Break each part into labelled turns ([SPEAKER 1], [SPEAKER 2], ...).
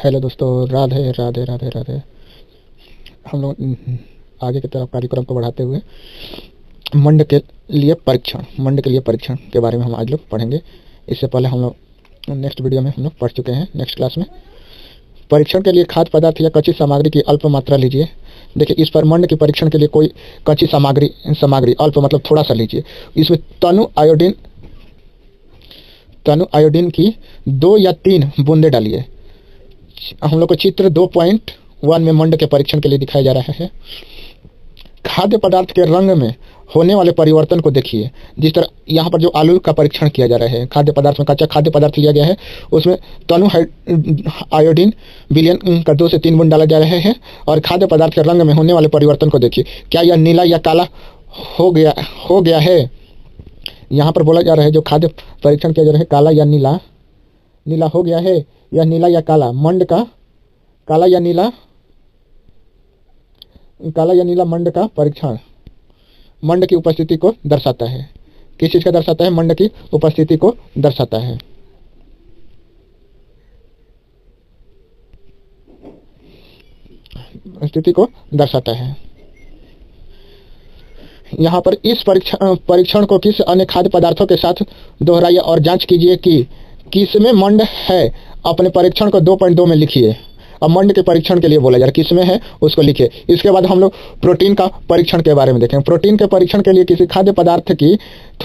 [SPEAKER 1] Hello दोस्तों, राधे राधे राधे राधे। हम लोग आगे की तरफ कार्यक्रम को बढ़ाते हुए मंड के लिए परीक्षण के बारे में हम आज लोग पढ़ेंगे। इससे पहले हम लोग नेक्स्ट वीडियो में हम लोग पढ़ चुके हैं। नेक्स्ट क्लास में परीक्षण के लिए खाद्य पदार्थ या कच्ची सामग्री की अल्प मात्रा लीजिए। देखिए, इस पर मंड के परीक्षण के लिए कोई कच्ची सामग्री अल्प मतलब थोड़ा सा लीजिए। इसमें तनु आयोडीन की 2 या 3 बूंदे डालिए। हम लोग को चित्र 2.1 में मंड के परीक्षण के लिए दिखाया जा रहा है। खाद्य पदार्थ के रंग में होने वाले परिवर्तन को देखिए। जिस तरह यहाँ पर जो आलू का परीक्षण किया जा रहा है, खाद्य पदार्थ में कच्चा खाद्य पदार्थ लिया गया है, उसमें तनु आयोडीन विलयन का 2 से 3 बूंद डाला जा रहा है और खाद्य पदार्थ के रंग में होने वाले परिवर्तन को देखिए। क्या यह नीला या काला हो गया है। यहाँ पर बोला जा रहा है जो खाद्य परीक्षण किया जा रहा है, काला या नीला हो गया है। यह नीला या काला मंड का काला या नीला मंड का परीक्षण मंड की उपस्थिति को दर्शाता है। किस चीज का दर्शाता है? मंड की उपस्थिति को दर्शाता है। स्थिति को दर्शाता है। यहाँ पर इस परीक्षण को किस अन्य खाद्य पदार्थों के साथ दोहराइए और जांच कीजिए कि किसमें मंड है। अपने परीक्षण को 2.2 में लिखिए। अब मंड के परीक्षण के लिए बोला जा रहा है, किसमें है उसको लिखिए। इसके बाद हम लोग प्रोटीन का परीक्षण के बारे में देखेंगे। प्रोटीन के परीक्षण के लिए किसी खाद्य पदार्थ की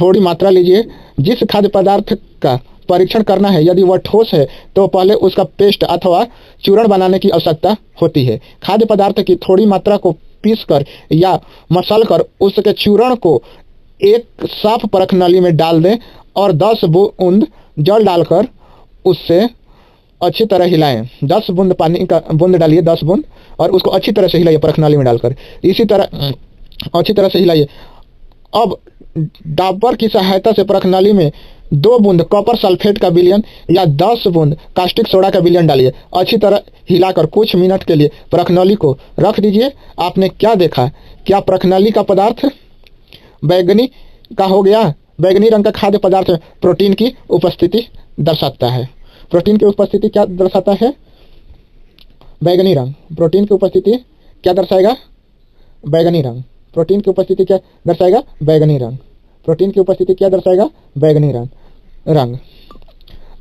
[SPEAKER 1] थोड़ी मात्रा लीजिए। जिस खाद्य पदार्थ का परीक्षण करना है, यदि वह ठोस है तो पहले उसका पेस्ट अथवा चूर्ण बनाने की आवश्यकता होती है। खाद्य पदार्थ की थोड़ी मात्रा को पीसकर या मसलकर उसके चूर्ण को एक साफ परख नली में डाल दें और 10 बूंद जल डालकर उससे अच्छी तरह हिलाएं। 10 बूंद पानी का बूंद डालिए, 10 बूंद, और उसको अच्छी तरह से हिलाइए परख नाली में डालकर। इसी तरह अच्छी तरह से हिलाइए। अब डाबर की सहायता से परख नाली में 2 बूंद कॉपर सल्फेट का विलयन या 10 बूंद कास्टिक सोडा का विलयन डालिए। अच्छी तरह हिलाकर कुछ मिनट के लिए परख नाली को रख दीजिए। आपने क्या देखा? क्या परख नाली का पदार्थ बैगनी का हो गया? बैगनी रंग का खाद्य पदार्थ में प्रोटीन की उपस्थिति दर्शाता है। प्रोटीन की उपस्थिति क्या दर्शाता है? बैगनी रंग। प्रोटीन की उपस्थिति क्या दर्शाएगा? बैगनी रंग। प्रोटीन की उपस्थिति क्या दर्शाएगा? बैगनी रंग। प्रोटीन की उपस्थिति क्या दर्शाएगा? बैगनी रंग।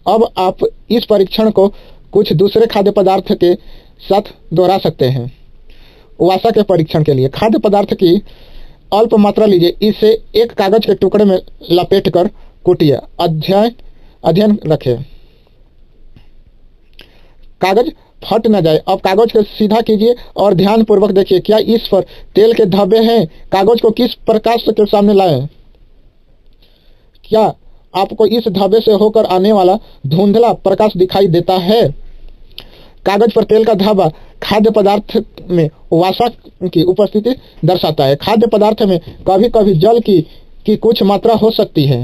[SPEAKER 1] अब आप इस परीक्षण को कुछ दूसरे खाद्य पदार्थ के साथ दोहरा सकते हैं। वसा के परीक्षण के लिए खाद्य पदार्थ की अल्प मात्रा लीजिए। इसे एक कागज के टुकड़े में लपेट कर कूटिए। अध्ययन रखें। कागज फट न जाए। अब कागज को सीधा कीजिए और ध्यान पूर्वक देखिए। क्या इस पर तेल के धब्बे हैं? कागज को किस प्रकाश के सामने लाएं? क्या आपको इस धब्बे से होकर आने वाला धुंधला प्रकाश दिखाई देता है? कागज पर तेल का धब्बा खाद्य पदार्थ में वसा की उपस्थिति दर्शाता है। खाद्य पदार्थ में कभी कभी जल की कुछ मात्रा हो सकती है।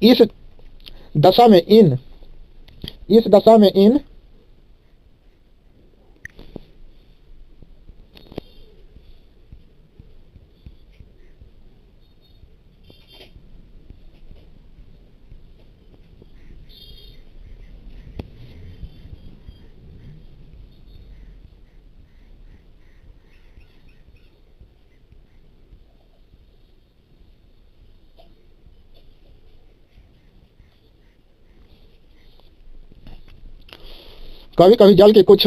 [SPEAKER 1] इस दशा में इन कभी कभी जल की कुछ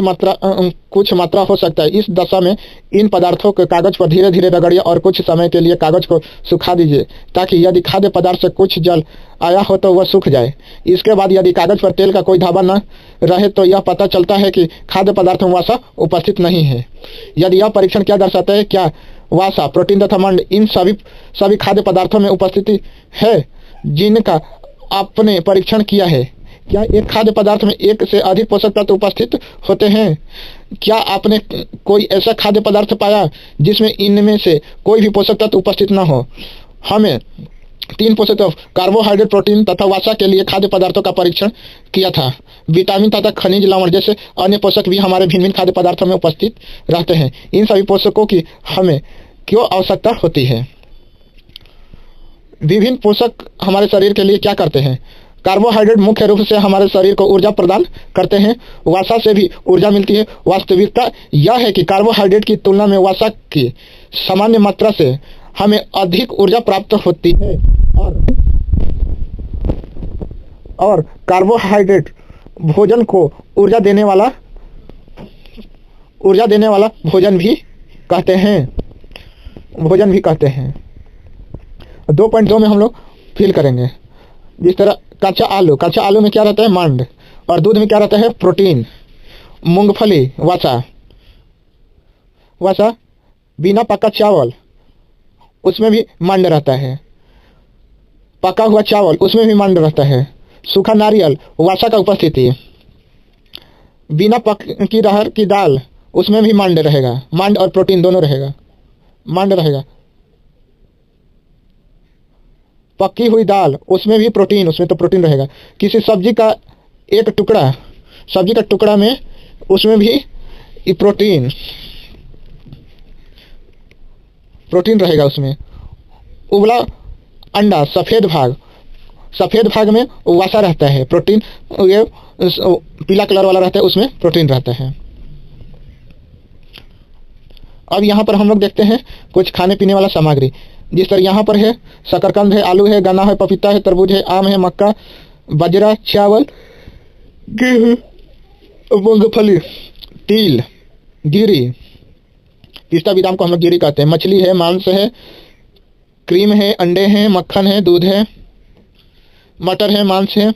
[SPEAKER 1] मात्रा हो सकता है। इस दशा में इन पदार्थों को कागज पर धीरे धीरे रगड़िए और कुछ समय के लिए कागज को सुखा दीजिए ताकि यदि खाद्य पदार्थ से कुछ जल आया हो तो वह सूख जाए। इसके बाद यदि कागज पर तेल का कोई धब्बा न रहे तो यह पता चलता है कि खाद्य पदार्थ में वसा उपस्थित नहीं है। यदि यह परीक्षण क्या दर्शाता है? क्या वसा, प्रोटीन तथा मंड इन सभी खाद्य पदार्थों में उपस्थिति है जिनका आपने परीक्षण किया है? क्या एक खाद्य पदार्थ में एक से अधिक पोषक तत्व उपस्थित होते हैं? क्या आपने कोई ऐसा खाद्य पदार्थ पाया जिसमें इनमें से कोई भी पोषक तत्व उपस्थित न हो? हमें 3 पोषक तत्व कार्बोहाइड्रेट, प्रोटीन तथा वसा के लिए खाद्य पदार्थों का परीक्षण किया था। विटामिन तथा खनिज लवण जैसे अन्य पोषक भी हमारे भिन्न भिन्न खाद्य पदार्थों में उपस्थित रहते हैं। इन सभी पोषकों की हमें क्यों आवश्यकता होती है? विभिन्न पोषक हमारे शरीर के लिए क्या करते हैं? कार्बोहाइड्रेट मुख्य रूप से हमारे शरीर को ऊर्जा प्रदान करते हैं। वसा से भी ऊर्जा मिलती है। वास्तविकता यह है कि कार्बोहाइड्रेट की तुलना में वसा की सामान्य मात्रा से हमें अधिक ऊर्जा प्राप्त होती है और कार्बोहाइड्रेट भोजन को ऊर्जा देने वाला भोजन भी कहते हैं। 2.2 में हम लोग फील करेंगे। जिस तरह कच्चा आलू में क्या रहता है? मंड। और दूध में क्या रहता है? प्रोटीन। मूंगफली वसा। बिना पका चावल उसमें भी मंड रहता है। पका हुआ चावल उसमें भी मंड रहता है। सूखा नारियल वसा का उपस्थिति। बिना पकी अरहर की दाल उसमें भी मंड रहेगा। मंड और प्रोटीन दोनों रहेगा। मंड रहेगा। पकी हुई दाल उसमें भी प्रोटीन, उसमें तो प्रोटीन रहेगा। किसी सब्जी का टुकड़ा में उसमें भी प्रोटीन रहेगा। उसमें उबला अंडा सफेद भाग में वसा रहता है। प्रोटीन ये पीला कलर वाला रहता है, उसमें प्रोटीन रहता है। अब यहाँ पर हम लोग देखते हैं कुछ खाने पीने वाला सामग्री। जिस तरह यहाँ पर है शकरकंद है, आलू है, गन्ना है, पपीता है, तरबूज है, आम है, मक्का, बाजरा, चावल, गेहूं, मूंगफली, तिल, गिरी, पिस्ता बादाम को हम लोग गिरी कहते हैं। मछली है, मांस है, क्रीम है, अंडे हैं, मक्खन है, दूध है, मटर है, मांस है।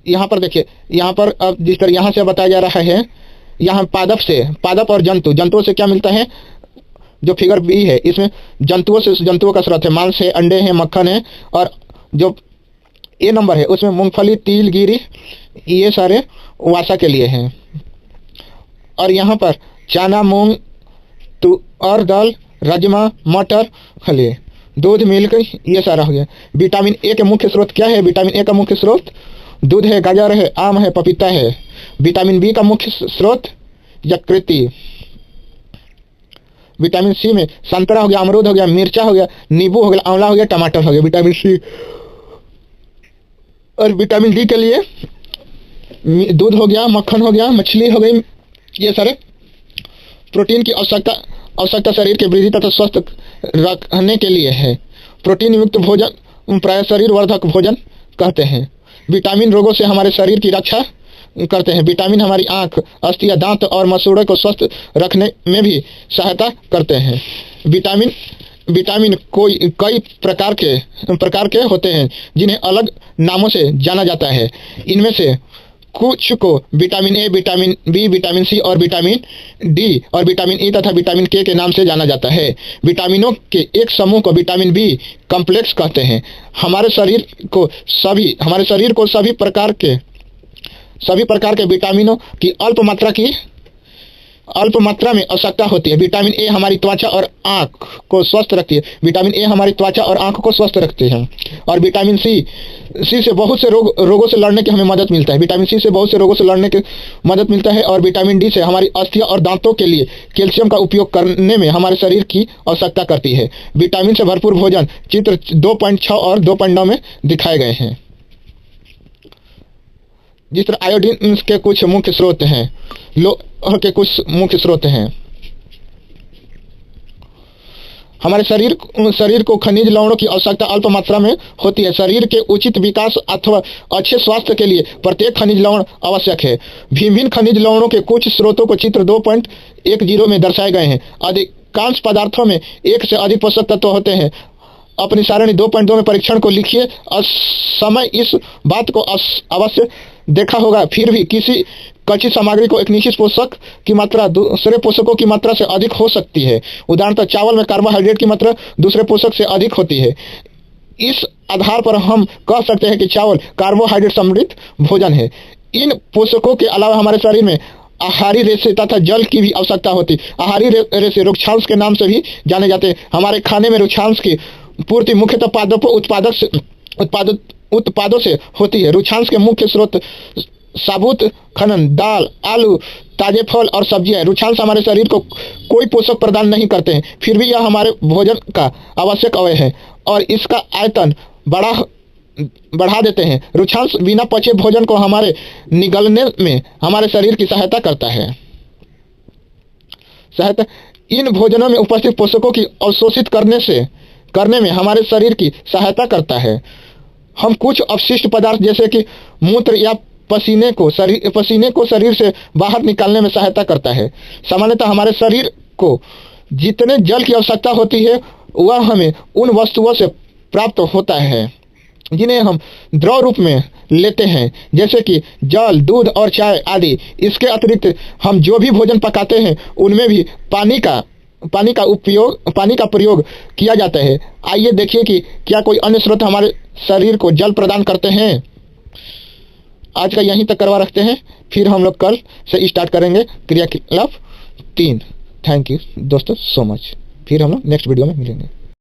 [SPEAKER 1] यहाँ पर देखिए, यहाँ पर अब जिस तरह यहाँ से बताया जा रहा है, यहाँ पादप और जंतुओं से क्या मिलता है? जो फिगर बी है इसमें जंतुओं का स्रोत है। मांस है, अंडे हैं, मक्खन है। और जो ए नंबर है उसमें मूंगफली, तिल, गिरी, ये सारे वसा के लिए हैं। और यहाँ पर चना, मूंग, और दाल, राजमा, मटर, खली, दूध, मिल्क, ये सारा हो गया। विटामिन ए के मुख्य स्रोत क्या है? विटामिन ए का मुख्य स्रोत दूध है, गाजर है, आम है, पपीता है। विटामिन बी का मुख्य स्रोत यकृति। विटामिन सी में संतरा हो गया, अमरूद हो गया, मिर्चा हो गया, नींबू हो गया, आंवला हो गया, टमाटर हो गया, विटामिन सी। और विटामिन डी के लिए दूध हो गया, मक्खन हो गया, मछली हो गई, ये सारे प्रोटीन की आवश्यकता शरीर के वृद्धि तथा स्वस्थ रखने के लिए है। प्रोटीन युक्त भोजन प्राय शरीर वर्धक भोजन कहते हैं। विटामिन रोगों से हमारे शरीर की रक्षा करते हैं। विटामिन हमारी आंख, अस्थियां, दांत और मसूड़े को स्वस्थ रखने में भी सहायता करते हैं। विटामिन कई प्रकार के होते हैं जिन्हें अलग नामों से जाना जाता है। इनमें से कुछ को vitamin A, vitamin B, vitamin C और विटामिन डी और विटामिन ई तथा विटामिन के नाम से जाना जाता है। विटामिनों के एक समूह को विटामिन बी कॉम्प्लेक्स कहते हैं। हमारे शरीर को सभी प्रकार के विटामिनों की अल्प मात्रा में आवश्यकता होती है। विटामिन ए हमारी त्वचा और आंख को स्वस्थ रखती है। विटामिन ए हमारी त्वचा और आंख को स्वस्थ रखते हैं। और विटामिन सी से बहुत से रोगों से लड़ने की हमें मदद मिलता है। विटामिन सी से बहुत से रोगों से लड़ने की मदद मिलता है। और विटामिन डी से हमारी अस्थियां और दांतों के लिए कैल्शियम का उपयोग करने में हमारे शरीर की आवश्यकता करती है। विटामिन से भरपूर भोजन चित्र 2.6 और 2.9 में दिखाए गए हैं। जिस तरह आयोडीन के कुछ मुख्य स्रोत हैं, लोह के कुछ मुख्य स्रोत हैं। हमारे शरीर को खनिज लवणों की आवश्यकता अल्प मात्रा में होती है। शरीर के उचित विकास अथवा अच्छे स्वास्थ्य के लिए प्रत्येक खनिज लवण आवश्यक है। भिन्न खनिज लवणों के कुछ स्रोतों को चित्र 2.10 में दर्शाए गए हैं। अधिकांश पदार्थों में एक से अधिक पोषक तत्व होते हैं। अपनी सारणी 2.2 में परीक्षण को लिखिए। समय इस बात को अवश्य देखा होगा, फिर भी किसी कच्ची सामग्री को एक निश्चित पोषक की मात्रा दूसरे पोषकों की मात्रा से अधिक हो सकती है। उदाहरणतः चावल में कार्बोहाइड्रेट की मात्रा दूसरे पोषक से अधिक होती है। इस आधार पर हम कह सकते हैं कि चावल कार्बोहाइड्रेट समृद्ध भोजन है। इन पोषकों के अलावा हमारे शरीर में आहारी रेशे तथा जल की भी आवश्यकता होती है। आहारी रेशे रुक्षांश के नाम से भी जाने जाते हैं। हमारे खाने में रुक्षांश की पूर्ति मुख्यतः उत्पादों से होती है। रुक्षांश के मुख्य स्रोत साबुत खनन, दाल, आलू, ताजे फल और सब्जियां। रुक्षांश हमारे शरीर को कोई पोषक प्रदान नहीं करते हैं, फिर भी यह हमारे भोजन का आवश्यक अवयव है और इसका आयतन बड़ा बढ़ा देते हैं। रुक्षांश बिना पचे भोजन को हमारे निगलने में हमारे शरीर की सहायता करता है। इन भोजनों में उपस्थित पोषकों की अवशोषित करने में हमारे शरीर की सहायता करता है। हम कुछ अपशिष्ट पदार्थ जैसे कि मूत्र या पसीने को शरीर से बाहर निकालने में सहायता करता है। सामान्यतः हमारे शरीर को जितने जल की आवश्यकता होती है वह हमें उन वस्तुओं से प्राप्त होता है जिन्हें हम द्रव रूप में लेते हैं, जैसे कि जल, दूध और चाय आदि। इसके अतिरिक्त हम जो भी भोजन पकाते हैं उनमें भी पानी का प्रयोग किया जाता है। आइए देखिए कि क्या कोई अन्य स्रोत हमारे शरीर को जल प्रदान करते हैं। आज का यहीं तक करवा रखते हैं, फिर हम लोग कल से स्टार्ट करेंगे क्रियाकलाप 3। थैंक यू दोस्तों सो मच। फिर हम लोग नेक्स्ट वीडियो में मिलेंगे।